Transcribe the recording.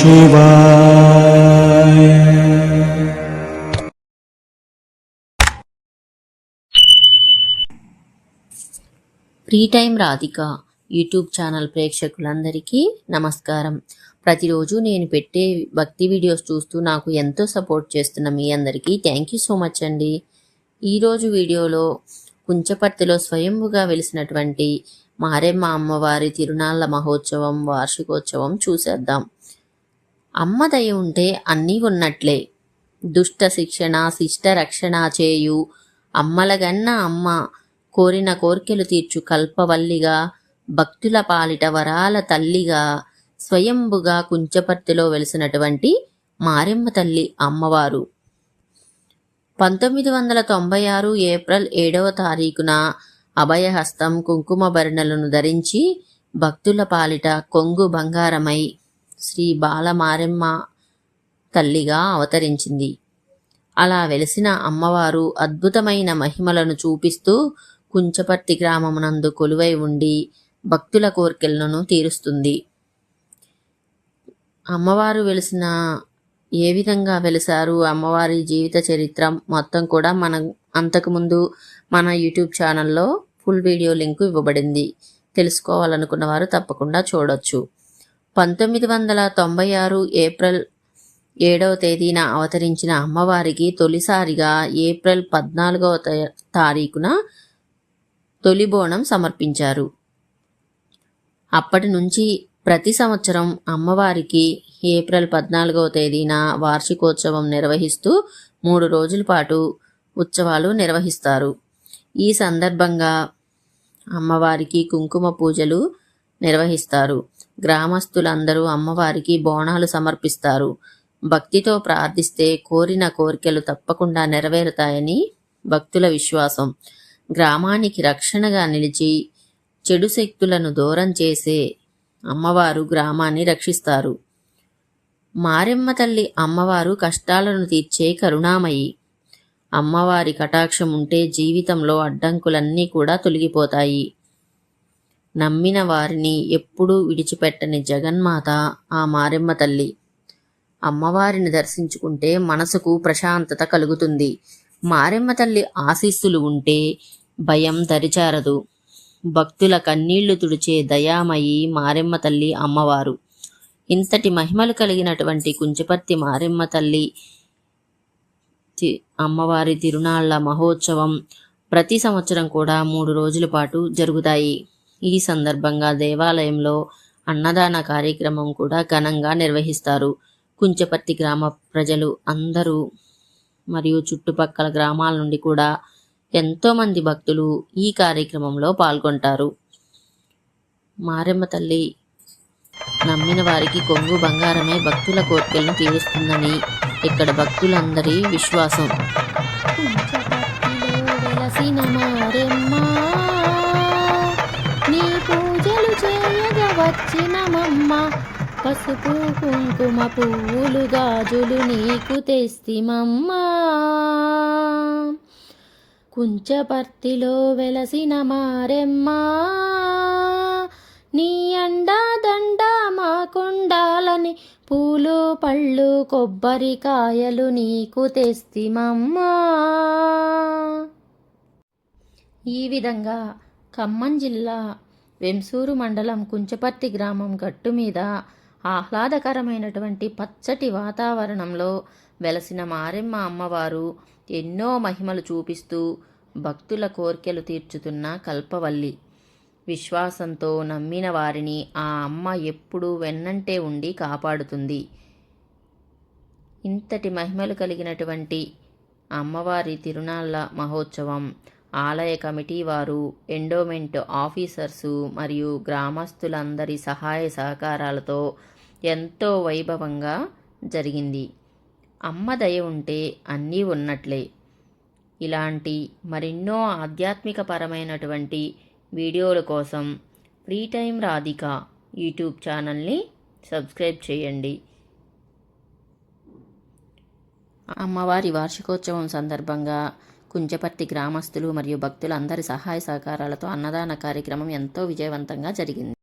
శివాయ. Free time Radhika YouTube channel ప్రేక్షకులందరికీ నమస్కారం. ప్రతిరోజు నేను పెట్టే భక్తి వీడియోస్ చూస్తూ నాకు ఎంతో సపోర్ట్ చేస్తున్న మీ అందరికీ థ్యాంక్ యూ సో మచ్ అండి. ఈరోజు వీడియోలో కుంచపర్తిలో స్వయంభుగా వెలిసినటువంటి మారెమ్మ అమ్మవారి తిరునాళ్ల మహోత్సవం వార్షికోత్సవం చూసేద్దాం. అమ్మ దయ ఉంటే అన్నీ ఉన్నట్లే. దుష్ట శిక్షణ శిష్ట రక్షణ చేయు అమ్మలగన్న అమ్మ కోరిన కోర్కెలు తీర్చు కల్పవల్లిగా భక్తుల పాలిట వరాల తల్లిగా స్వయంభుగా కుంచపర్తిలో వెలిసినటువంటి మారెమ్మ తల్లి అమ్మవారు 1996 ఏప్రిల్ 7వ తారీఖున అభయహస్తం కుంకుమ భరణలను ధరించి భక్తుల పాలిట కొంగు బంగారమై శ్రీ బాలమారెమ్మ తల్లిగా అవతరించింది. అలా వెలిసిన అమ్మవారు అద్భుతమైన మహిమలను చూపిస్తూ కుంచపర్తి గ్రామమునందు కొలువై ఉండి భక్తుల కోర్కెలను తీరుస్తుంది. అమ్మవారు వెలిసిన ఏ విధంగా వెలిసారు, అమ్మవారి జీవిత చరిత్ర మొత్తం కూడా అంతకుముందు మన యూట్యూబ్ ఛానల్లో ఫుల్ వీడియో లింకు ఇవ్వబడింది. తెలుసుకోవాలనుకున్న వారు తప్పకుండా చూడొచ్చు. 1996 ఏప్రిల్ 7వ తేదీన అవతరించిన అమ్మవారికి తొలిసారిగా ఏప్రిల్ 14వ తారీఖున తొలి బోనం సమర్పించారు. అప్పటి నుంచి ప్రతి సంవత్సరం అమ్మవారికి ఏప్రిల్ 14వ తేదీన వార్షికోత్సవం నిర్వహిస్తూ 3 రోజుల పాటు ఉత్సవాలు నిర్వహిస్తారు. ఈ సందర్భంగా అమ్మవారికి కుంకుమ పూజలు నిర్వహిస్తారు. గ్రామస్తులందరూ అమ్మవారికి బోనాలు సమర్పిస్తారు. భక్తితో ప్రార్థిస్తే కోరిన కోరికలు తప్పకుండా నెరవేరుతాయని భక్తుల విశ్వాసం. గ్రామానికి రక్షణగా నిలిచి చెడు శక్తులను దూరం చేసే అమ్మవారు గ్రామాన్ని రక్షిస్తారు. మారెమ్మ తల్లి అమ్మవారు కష్టాలను తీర్చే కరుణామయి. అమ్మవారి కటాక్షం ఉంటే జీవితంలో అడ్డంకులన్నీ కూడా తొలగిపోతాయి. నమ్మిన వారిని ఎప్పుడూ విడిచిపెట్టని జగన్మాత ఆ మారెమ్మ తల్లి. అమ్మవారిని దర్శించుకుంటే మనసుకు ప్రశాంతత కలుగుతుంది. మారెమ్మ తల్లి ఆశీస్సులు ఉంటే భయం దరిచారదు. భక్తుల కన్నీళ్లు తుడిచే దయామయి మారెమ్మ తల్లి అమ్మవారు. ఇంతటి మహిమలు కలిగినటువంటి కుంచపర్తి మారెమ్మ తల్లి అమ్మవారి తిరునాళ్ల మహోత్సవం ప్రతి సంవత్సరం కూడా 3 రోజుల పాటు జరుగుతాయి. ఈ సందర్భంగా దేవాలయంలో అన్నదాన కార్యక్రమం కూడా ఘనంగా నిర్వహిస్తారు. కుంచపర్తి గ్రామ ప్రజలు అందరూ మరియు చుట్టుపక్కల గ్రామాల నుండి కూడా ఎంతోమంది భక్తులు ఈ కార్యక్రమంలో పాల్గొంటారు. మారెమ్మ తల్లి నమ్మిన వారికి కొంగు బంగారమే భక్తుల కోర్కెలను తీరుస్తుందని ఇక్కడ భక్తులందరి విశ్వాసం. నీ పూజలు చేయగా వచ్చినమమ్మ, పసుపు కుంకుమ పువ్వులు గాజులు నీకు తెస్తిమమ్మా. కుంచపర్తిలో వెలసిన మారెమ్మ, నీ అండా దండ మాకుండాలని పూలు పళ్ళు కొబ్బరికాయలు నీకు తెస్తిమమ్మా. ఈ విధంగా ఖమ్మం జిల్లా వెంసూరు మండలం కుంచపర్తి గ్రామం గట్టు మీద ఆహ్లాదకరమైనటువంటి పచ్చటి వాతావరణంలో వెలసిన మారెమ్మ అమ్మవారు ఎన్నో మహిమలు చూపిస్తూ భక్తుల కోర్కెలు తీర్చుతున్న కల్పవల్లి. విశ్వాసంతో నమ్మిన వారిని ఆ అమ్మ ఎప్పుడూ వెన్నంటే ఉండి కాపాడుతుంది. ఇంతటి మహిమలు కలిగినటువంటి అమ్మవారి తిరునాళ్ల మహోత్సవం ఆలయ కమిటీ వారు, ఎండోమెంట్ ఆఫీసర్సు మరియు గ్రామస్తులందరి సహాయ సహకారాలతో ఎంతో వైభవంగా జరిగింది. అమ్మ దయ ఉంటే అన్నీ ఉన్నట్లే. ఇలాంటి మరెన్నో ఆధ్యాత్మిక పరమైనటువంటి వీడియోల కోసం ఫ్రీ టైం రాధిక యూట్యూబ్ ఛానల్ని సబ్స్క్రైబ్ చేయండి. అమ్మవారి వార్షికోత్సవం సందర్భంగా కుంచపర్తి గ్రామస్తులు మరియు భక్తులందరి సహాయ సహకారాలతో అన్నదాన కార్యక్రమం ఎంతో విజయవంతంగా జరిగింది.